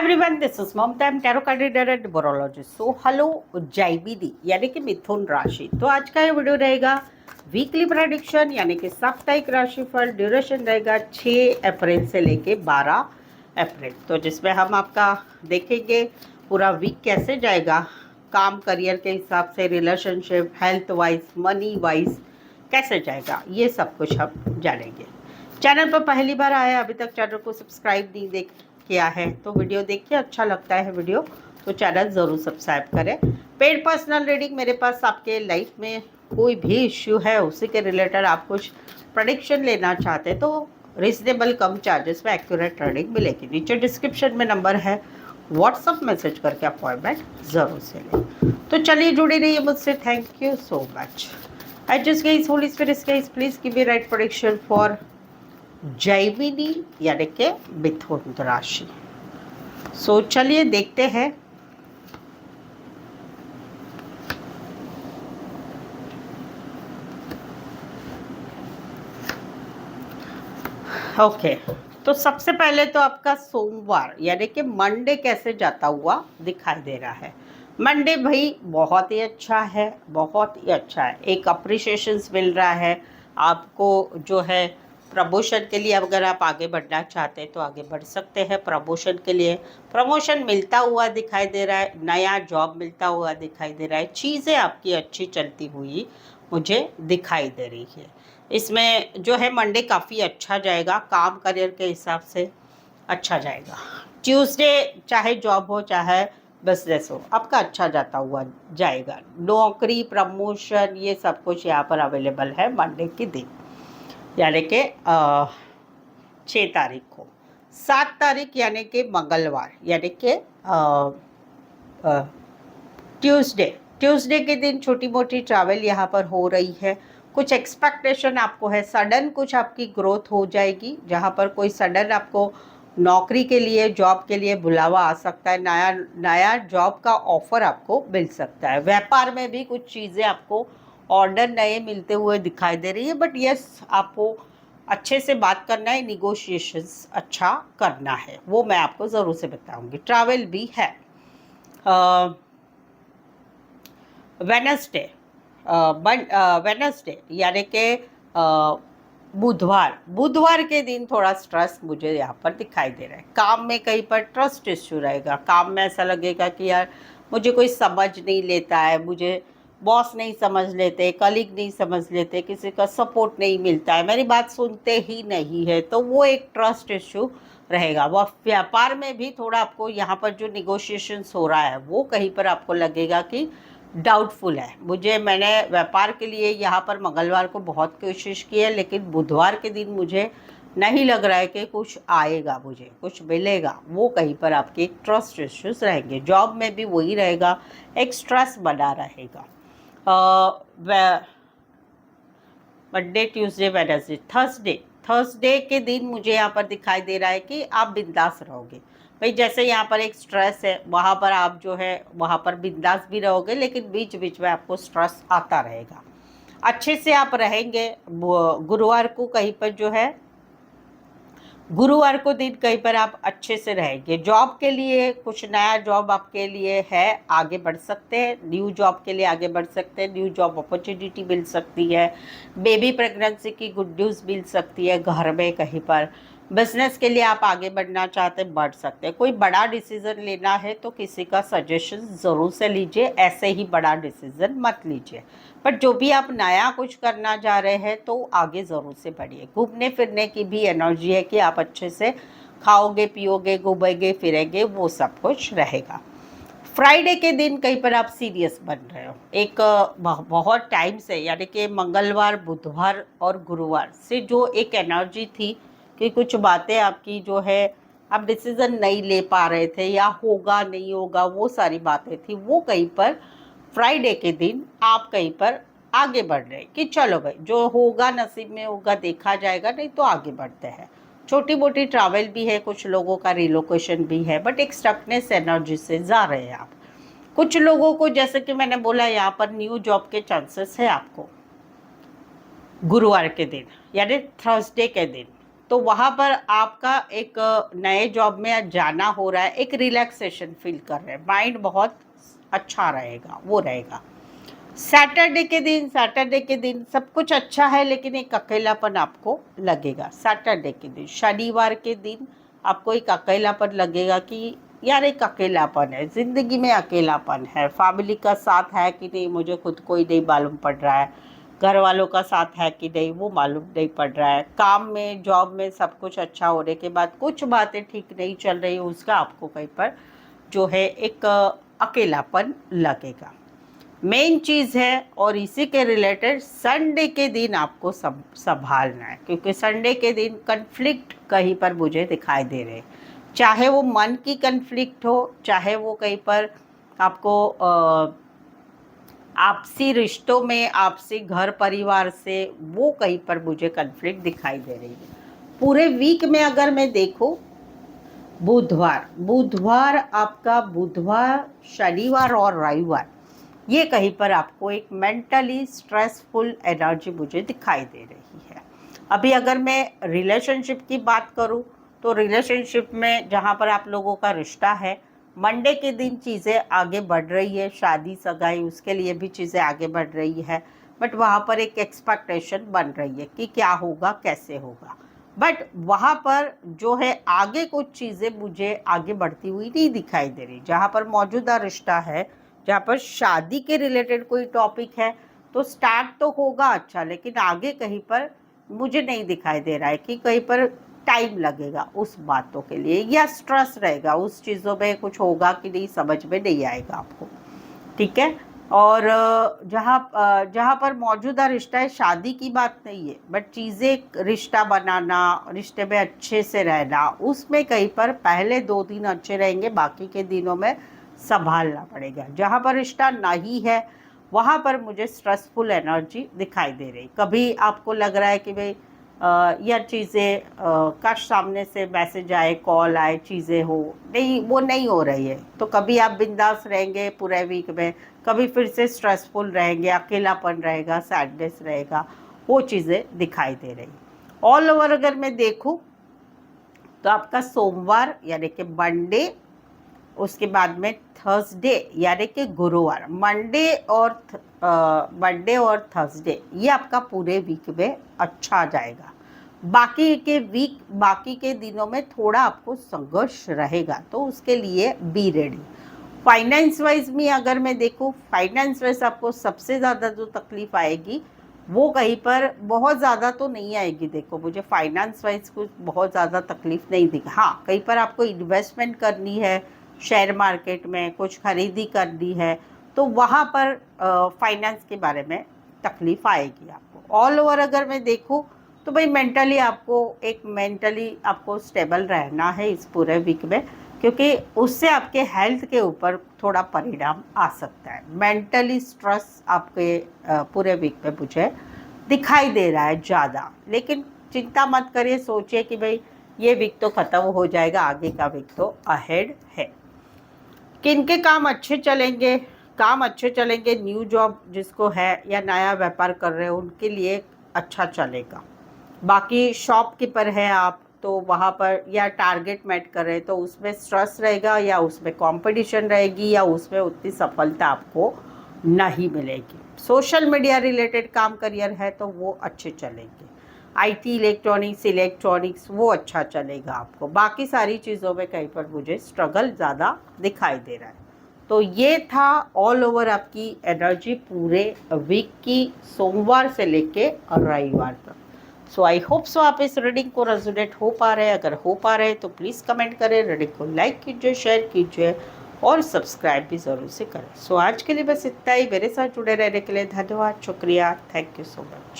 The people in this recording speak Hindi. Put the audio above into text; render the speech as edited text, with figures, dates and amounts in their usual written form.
Everyone, this is Mamta, tarot card reader and numerologist. So hello जयविदी यानी कि मिथुन राशि। तो आज का ये वीडियो रहेगा वीकली प्रेडिक्शन यानी कि साप्ताहिक राशिफल। ड्यूरेशन रहेगा 6 अप्रैल से लेके 12 अप्रैल। तो जिसमें हम आपका देखेंगे पूरा वीक कैसे जाएगा, काम करियर के हिसाब से, relationship, health wise, money wise कैसे जाएगा, ये सब कुछ हम जानेंगे। चैनल पर पहली बार आया, अभी तक चैनल को सब्सक्राइब नहीं देख किया है तो वीडियो देखिए, अच्छा लगता है वीडियो तो चैनल ज़रूर सब्सक्राइब करें। पेड पर्सनल रीडिंग मेरे पास आपके लाइफ में कोई भी इश्यू है उसी के रिलेटेड आप कुछ प्रेडिक्शन लेना चाहते हैं तो रिजनेबल कम चार्जेस में एक्यूरेट रीडिंग मिलेगी। नीचे डिस्क्रिप्शन में नंबर है, व्हाट्सअप मैसेज करके अपॉइंटमेंट ज़रूर से लें। तो चलिए जुड़े रहिए मुझसे। Thank you so much. I just guys, Holy Spirit guys, please give me right prediction for जयविनी यानी के मिथुन राशि। सो चलिए देखते हैं। ओके, तो सबसे पहले तो आपका सोमवार यानी कि मंडे कैसे जाता हुआ दिखाई दे रहा है। मंडे भाई बहुत ही अच्छा है, बहुत ही अच्छा है। एक अप्रिशिएशंस मिल रहा है आपको, जो है प्रमोशन के लिए अगर आप आगे बढ़ना चाहते हैं तो आगे बढ़ सकते हैं। प्रमोशन के लिए प्रमोशन मिलता हुआ दिखाई दे रहा है, नया जॉब मिलता हुआ दिखाई दे रहा है। चीज़ें आपकी अच्छी चलती हुई मुझे दिखाई दे रही है। इसमें जो है मंडे काफ़ी अच्छा जाएगा, काम करियर के हिसाब से अच्छा जाएगा। ट्यूसडे चाहे जॉब हो चाहे बिजनेस हो, आपका अच्छा जाता हुआ जाएगा। नौकरी, प्रमोशन, ये सब कुछ यहाँ पर अवेलेबल है मंडे के दिन यानी कि 6 तारीख को। 7 तारीख यानी कि मंगलवार यानी कि ट्यूसडे के दिन छोटी मोटी ट्रैवल यहाँ पर हो रही है। कुछ एक्सपेक्टेशन आपको है, सडन कुछ आपकी ग्रोथ हो जाएगी, जहाँ पर कोई सडन आपको नौकरी के लिए, जॉब के लिए बुलावा आ सकता है। नया जॉब का ऑफर आपको मिल सकता है। व्यापार में भी कुछ चीज़ें आपको ऑर्डर नए मिलते हुए दिखाई दे रही है। बट यस, आपको अच्छे से बात करना है, निगोशिएशंस अच्छा करना है, वो मैं आपको ज़रूर से बताऊंगी। ट्रैवल भी है। वेनसडे यानी कि बुधवार के दिन थोड़ा स्ट्रेस मुझे यहाँ पर दिखाई दे रहा है। काम में कहीं पर ट्रस्ट इश्यू रहेगा। काम में ऐसा लगेगा कि यार मुझे कोई समझ नहीं लेता है, मुझे बॉस नहीं समझ लेते, कलीग नहीं समझ लेते, किसी का सपोर्ट नहीं मिलता है, मेरी बात सुनते ही नहीं है, तो वो एक ट्रस्ट इश्यू रहेगा। वह व्यापार में भी थोड़ा आपको यहाँ पर जो निगोशिएशंस हो रहा है वो कहीं पर आपको लगेगा कि डाउटफुल है। मैंने व्यापार के लिए यहाँ पर मंगलवार को बहुत कोशिश की है, लेकिन बुधवार के दिन मुझे नहीं लग रहा है कि कुछ आएगा, मुझे कुछ मिलेगा। वो कहीं पर आपके ट्रस्ट इश्यूज रहेंगे। जॉब में भी वही रहेगा, एक स्ट्रेस बना रहेगा। मंडे, ट्यूसडे, वेडनेसडे, थर्सडे के दिन मुझे यहाँ पर दिखाई दे रहा है कि आप बिंदास रहोगे। भाई जैसे यहाँ पर एक स्ट्रेस है, वहाँ पर आप जो है वहाँ पर बिंदास भी रहोगे, लेकिन बीच बीच में आपको स्ट्रेस आता रहेगा। अच्छे से आप रहेंगे। गुरुवार को कहीं पर जो है, गुरुवार को दिन कहीं पर आप अच्छे से रहेंगे। जॉब के लिए कुछ नया जॉब आपके लिए है, आगे बढ़ सकते हैं। न्यू जॉब के लिए आगे बढ़ सकते हैं, न्यू जॉब अपॉर्चुनिटी मिल सकती है। बेबी प्रेगनेंसी की गुड न्यूज़ मिल सकती है घर में कहीं पर। बिजनेस के लिए आप आगे बढ़ना चाहते हैं, बढ़ सकते हैं। कोई बड़ा डिसीजन लेना है तो किसी का सजेशन ज़रूर से लीजिए, ऐसे ही बड़ा डिसीजन मत लीजिए। बट जो भी आप नया कुछ करना जा रहे हैं तो आगे ज़रूर से बढ़िए। घूमने फिरने की भी एनर्जी है कि आप अच्छे से खाओगे, पियोगे, घूमेंगे, फिरेंगे, वो सब कुछ रहेगा। फ्राइडे के दिन कहीं पर आप सीरियस बन रहे हो। एक बहुत टाइम से यानी कि मंगलवार, बुधवार और गुरुवार से जो एक एनर्जी थी कि कुछ बातें आपकी जो है आप डिसीज़न नहीं ले पा रहे थे, या होगा नहीं होगा, वो सारी बातें थी, वो कहीं पर फ्राइडे के दिन आप कहीं पर आगे बढ़ रहे हैं कि चलो भाई जो होगा नसीब में होगा, देखा जाएगा, नहीं तो आगे बढ़ते हैं। छोटी मोटी ट्रैवल भी है, कुछ लोगों का रिलोकेशन भी है, बट एक स्टकनेस एनर्जी से जा रहे हैं आप। कुछ लोगों को जैसे कि मैंने बोला यहाँ पर न्यू जॉब के चांसेस है आपको गुरुवार के दिन यानी थर्सडे के दिन। तो वहाँ पर आपका एक नए जॉब में जाना हो रहा है, एक रिलैक्सेशन फील कर रहे हैं, माइंड बहुत अच्छा रहेगा, वो रहेगा। सैटरडे के दिन सब कुछ अच्छा है, लेकिन एक अकेलापन आपको लगेगा। सैटरडे के दिन, शनिवार के दिन आपको एक अकेलापन लगेगा कि यार एक अकेलापन है, ज़िंदगी में अकेलापन है, फैमिली का साथ है कि नहीं मुझे खुद को ही नहीं मालूम पड़ रहा है, घर वालों का साथ है कि नहीं वो मालूम नहीं पड़ रहा है, काम में जॉब में सब कुछ अच्छा होने के बाद कुछ बातें ठीक नहीं चल रही, उसका आपको कहीं पर जो है एक अकेलापन लगेगा। मेन चीज़ है, और इसी के रिलेटेड संडे के दिन आपको संभालना है, क्योंकि संडे के दिन कन्फ्लिक्ट कहीं पर मुझे दिखाई दे रहे हैं, चाहे वो मन की कन्फ्लिक्ट हो, चाहे वो कहीं पर आपको आपसी रिश्तों में, आपसी घर परिवार से वो कहीं पर मुझे कन्फ्लिक्ट दिखाई दे रही है। पूरे वीक में अगर मैं देखूं, बुधवार आपका, बुधवार, शनिवार और रविवार, ये कहीं पर आपको एक मेंटली स्ट्रेसफुल एनर्जी मुझे दिखाई दे रही है। अभी अगर मैं रिलेशनशिप की बात करूं, तो रिलेशनशिप में जहां पर आप लोगों का रिश्ता है, मंडे के दिन चीज़ें आगे बढ़ रही है, शादी सगाई उसके लिए भी चीज़ें आगे बढ़ रही है, बट वहाँ पर एक एक्सपेक्टेशन बन रही है कि क्या होगा, कैसे होगा। बट वहाँ पर जो है आगे कुछ चीज़ें मुझे आगे बढ़ती हुई नहीं दिखाई दे रही। जहाँ पर मौजूदा रिश्ता है, जहाँ पर शादी के रिलेटेड कोई टॉपिक है, तो स्टार्ट तो होगा अच्छा, लेकिन आगे कहीं पर मुझे नहीं दिखाई दे रहा है कि कहीं पर टाइम लगेगा उस बातों के लिए, या स्ट्रेस रहेगा उस चीज़ों में, कुछ होगा कि नहीं समझ में नहीं आएगा आपको, ठीक है। और जहाँ पर मौजूदा रिश्ता है, शादी की बात नहीं है, बट चीज़ें, रिश्ता बनाना, रिश्ते में अच्छे से रहना, उसमें कहीं पर पहले 2 दिन अच्छे रहेंगे, बाकी के दिनों में संभालना पड़ेगा। जहाँ पर रिश्ता नहीं है, वहाँ पर मुझे स्ट्रेसफुल एनर्जी दिखाई दे रही। कभी आपको लग रहा है कि भाई यह चीज़ें काश सामने से मैसेज आए, कॉल आए, चीज़ें हो, नहीं वो नहीं हो रही है, तो कभी आप बिंदास रहेंगे पूरे वीक में, कभी फिर से स्ट्रेसफुल रहेंगे, अकेलापन रहेगा, सैडनेस रहेगा, वो चीज़ें दिखाई दे रही। ऑल ओवर अगर मैं देखूँ, तो आपका सोमवार यानी कि मंडे, उसके बाद में थर्सडे यानी कि गुरुवार, मंडे और थर्सडे, ये आपका पूरे वीक में अच्छा जाएगा। बाकी के दिनों में थोड़ा आपको संघर्ष रहेगा, तो उसके लिए बी रेडी। फाइनेंस वाइज में अगर मैं देखूँ, फाइनेंस वाइज आपको सबसे ज़्यादा जो तकलीफ आएगी, वो कहीं पर बहुत ज़्यादा तो नहीं आएगी। देखो, मुझे फाइनेंस वाइज कुछ बहुत ज़्यादा तकलीफ नहीं दिखा। हाँ, कहीं पर आपको इन्वेस्टमेंट करनी है, शेयर मार्केट में कुछ खरीदी करनी है, तो वहाँ पर फाइनेंस के बारे में तकलीफ आएगी आपको। ऑल ओवर अगर मैं देखूँ, तो भाई मेंटली आपको स्टेबल रहना है इस पूरे वीक में, क्योंकि उससे आपके हेल्थ के ऊपर थोड़ा परिणाम आ सकता है। मेंटली स्ट्रेस आपके पूरे वीक में मुझे दिखाई दे रहा है ज़्यादा, लेकिन चिंता मत करिए, सोचिए कि भाई ये वीक तो ख़त्म हो जाएगा, आगे का वीक तो अहेड है। किनके काम अच्छे चलेंगे, न्यू जॉब जिसको है या नया व्यापार कर रहे हो, उनके लिए अच्छा चलेगा। बाकी शॉपकीपर है आप, तो वहाँ पर या टारगेट मेट कर रहे हैं, तो उसमें स्ट्रेस रहेगा, या उसमें कंपटीशन रहेगी, या उसमें उतनी सफलता आपको नहीं मिलेगी। सोशल मीडिया रिलेटेड काम करियर है तो वो अच्छे चलेंगे। आईटी, इलेक्ट्रॉनिक्स वो अच्छा चलेगा आपको। बाकी सारी चीज़ों में कहीं पर मुझे स्ट्रगल ज़्यादा दिखाई दे रहा है। तो ये था ऑल ओवर आपकी एनर्जी पूरे वीक की, सोमवार से लेके रविवार तक। सो आई होप सो आप इस रीडिंग को रेजोनेट हो पा रहे हैं। अगर हो पा रहे हैं तो प्लीज़ कमेंट करें, रीडिंग को लाइक कीजिए, शेयर कीजिए और सब्सक्राइब भी ज़रूर से करें। सो आज के लिए बस इतना ही। मेरे साथ जुड़े रहने के लिए धन्यवाद, शुक्रिया, थैंक यू सो मच।